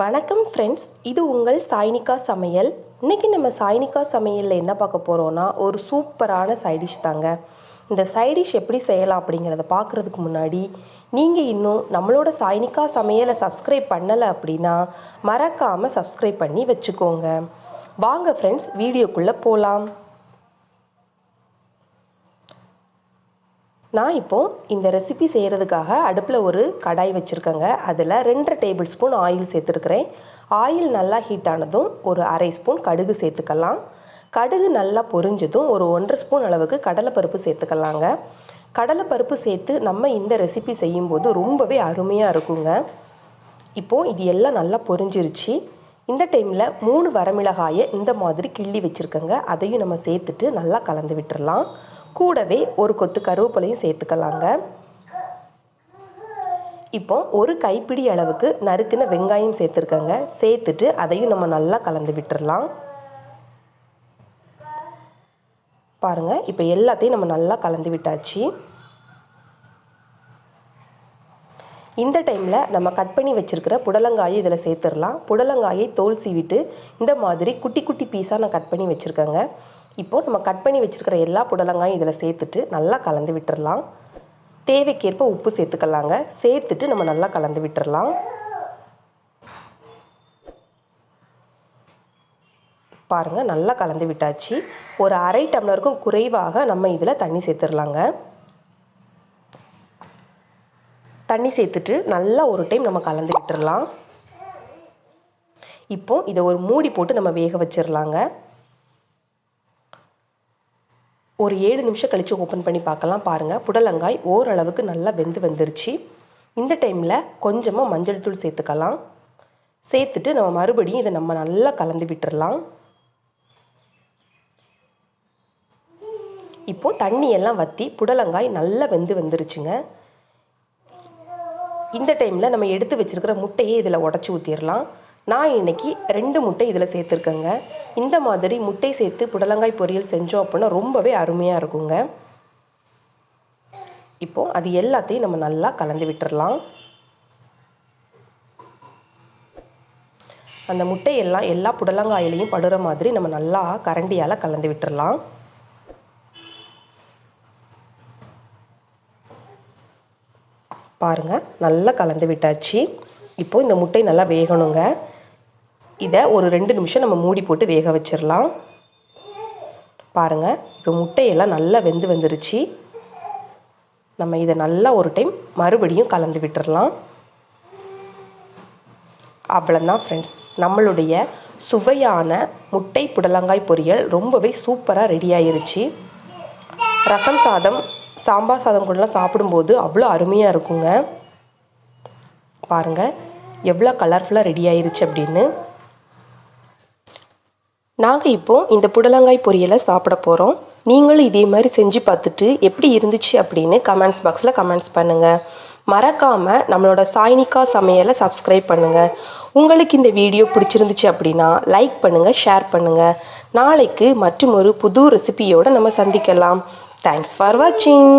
வணக்கம் ஃப்ரெண்ட்ஸ், இது உங்கள் சாய்னிகா சமையல். இன்றைக்கி நம்ம சாய்னிகா சமையலில் என்ன பார்க்க போகிறோன்னா, ஒரு சூப்பரான சைடிஷ் தாங்க. இந்த சைடிஷ் எப்படி செய்யலாம் அப்படிங்கிறத பார்க்குறதுக்கு முன்னாடி நீங்கள் இன்னும் நம்மளோட சாய்னிகா சமையலை சப்ஸ்கிரைப் பண்ணலை அப்படின்னா மறக்காமல் சப்ஸ்கிரைப் பண்ணி வச்சுக்கோங்க. வாங்க ஃப்ரெண்ட்ஸ், வீடியோக்குள்ளே போகலாம். நான் இப்போது இந்த ரெசிபி செய்கிறதுக்காக அடுப்பில் ஒரு கடாய் வச்சுருக்கேங்க. அதில் 2 டேபிள் ஸ்பூன் ஆயில் சேர்த்துருக்குறேன். ஆயில் நல்லா ஹீட் ஆனதும் ஒரு அரை ஸ்பூன் கடுகு சேர்த்துக்கலாம். கடுகு நல்லா பொரிஞ்சதும் ஒரு 1.5 ஸ்பூன் அளவுக்கு கடலைப்பருப்பு சேர்த்துக்கலாங்க. கடலைப்பருப்பு சேர்த்து நம்ம இந்த ரெசிபி செய்யும்போது ரொம்பவே அருமையாக இருக்குங்க. இப்போது இது எல்லாம் நல்லா பொரிஞ்சிருச்சு. இந்த டைமில் 3 வரமிளகாயை இந்த மாதிரி கிள்ளி வச்சுருக்கேங்க. அதையும் நம்ம சேர்த்துட்டு நல்லா கலந்து விட்டுடலாம். கூடவே ஒரு கொத்து கருவேப்பிலையும் சேர்த்துக்கலாங்க. இப்போ ஒரு கைப்பிடி அளவுக்கு நறுக்கின வெங்காயம் சேர்த்துருக்கேங்க. சேர்த்துட்டு அதையும் நம்ம நல்லா கலந்து விட்டுடலாம். பாருங்கள், இப்போ எல்லாத்தையும் நம்ம நல்லா கலந்து விட்டாச்சு. இந்த டைமில் நம்ம கட் பண்ணி வச்சுருக்கிற புடலங்காயை இதில் சேர்த்துடலாம். புடலங்காயை தோல் சீவிட்டு இந்த மாதிரி குட்டி குட்டி பீஸாக நான் கட் பண்ணி வச்சுருக்கேங்க. இப்போது நம்ம கட் பண்ணி வச்சுருக்கிற எல்லா புடலங்காயும் இதில் சேர்த்துட்டு நல்லா கலந்து விட்டுடலாம். தேவைக்கேற்ப உப்பு சேர்த்துக்கலாங்க. சேர்த்துட்டு நம்ம நல்லா கலந்து விட்டுடலாம். பாருங்கள், நல்லா கலந்து விட்டாச்சு. ஒரு அரை டம்ளருக்கும் குறைவாக நம்ம இதில் தண்ணி சேர்த்துடலாங்க. தண்ணி சேர்த்துட்டு நல்லா ஒரு டைம் நம்ம கலந்து விட்டுடலாம். இப்போது இதை ஒரு மூடி போட்டு நம்ம வேக வச்சிடலாங்க. ஒரு 7 நிமிஷம் கழித்து ஓப்பன் பண்ணி பார்க்கலாம். பாருங்கள், புடலங்காய் ஓரளவுக்கு நல்லா வெந்து வந்துருச்சு. இந்த டைமில் கொஞ்சமாக மஞ்சள் தூள் சேர்த்துக்கலாம். சேர்த்துட்டு நம்ம மறுபடியும் இதை நம்ம நல்லா கலந்து விட்டுடலாம். இப்போது தண்ணியெல்லாம் வற்றி புடலங்காய் நல்லா வெந்து வந்துருச்சுங்க. இந்த டைமில் நம்ம எடுத்து வச்சுருக்கிற முட்டையை இதில் உடச்சி ஊற்றிடலாம். நான் இன்றைக்கி 2 முட்டை இதில் சேர்த்துருக்கேங்க. இந்த மாதிரி முட்டை சேர்த்து புடலங்காய் பொரியல் செஞ்சோம் அப்படின்னா ரொம்பவே அருமையாக இருக்குங்க. இப்போது அது எல்லாத்தையும் நம்ம நல்லா கலந்து விட்டுடலாம். அந்த முட்டையெல்லாம் எல்லா புடலங்காயிலையும் படுற மாதிரி நம்ம நல்லா கரண்டியால் கலந்து விட்டுடலாம். பாருங்கள், நல்லா கலந்து விட்டாச்சு. இப்போது இந்த முட்டை நல்லா வேகணுங்க. இதை ஒரு 2 நிமிஷம் நம்ம மூடி போட்டு வேக வச்சிடலாம். பாருங்கள், இப்போ முட்டையெல்லாம் நல்லா வெந்து வந்துருச்சு. நம்ம இதை நல்லா ஒரு டைம் மறுபடியும் கலந்து விட்டுடலாம். அவ்வளோதான் ஃப்ரெண்ட்ஸ், நம்மளுடைய சுவையான முட்டை புடலங்காய் பொரியல் ரொம்பவே சூப்பராக ரெடி ஆயிருச்சு. ரசம் சாதம், சாம்பார் சாதம் கூடலாம் சாப்பிடும்போது அவ்வளோ அருமையாக இருக்குங்க. பாருங்கள், எவ்வளோ கலர்ஃபுல்லாக ரெடி ஆயிருச்சு அப்படின்னு. நாங்கள் இப்போது இந்த புடலங்காய் பொரியலை சாப்பிட போகிறோம். நீங்களும் இதே மாதிரி செஞ்சு பார்த்துட்டு எப்படி இருந்துச்சு அப்படின்னு கமெண்ட்ஸ் பாக்ஸில் கமெண்ட்ஸ் பண்ணுங்கள். மறக்காமல் நம்மளோட சாய்னிகா சமையலை சப்ஸ்கிரைப் பண்ணுங்கள். உங்களுக்கு இந்த வீடியோ பிடிச்சிருந்துச்சு அப்படின்னா லைக் பண்ணுங்கள், ஷேர் பண்ணுங்கள். நாளைக்கு மற்றும் ஒரு புது ரெசிபியோடு நம்ம சந்திக்கலாம். தேங்க்ஸ் ஃபார் வாட்சிங்.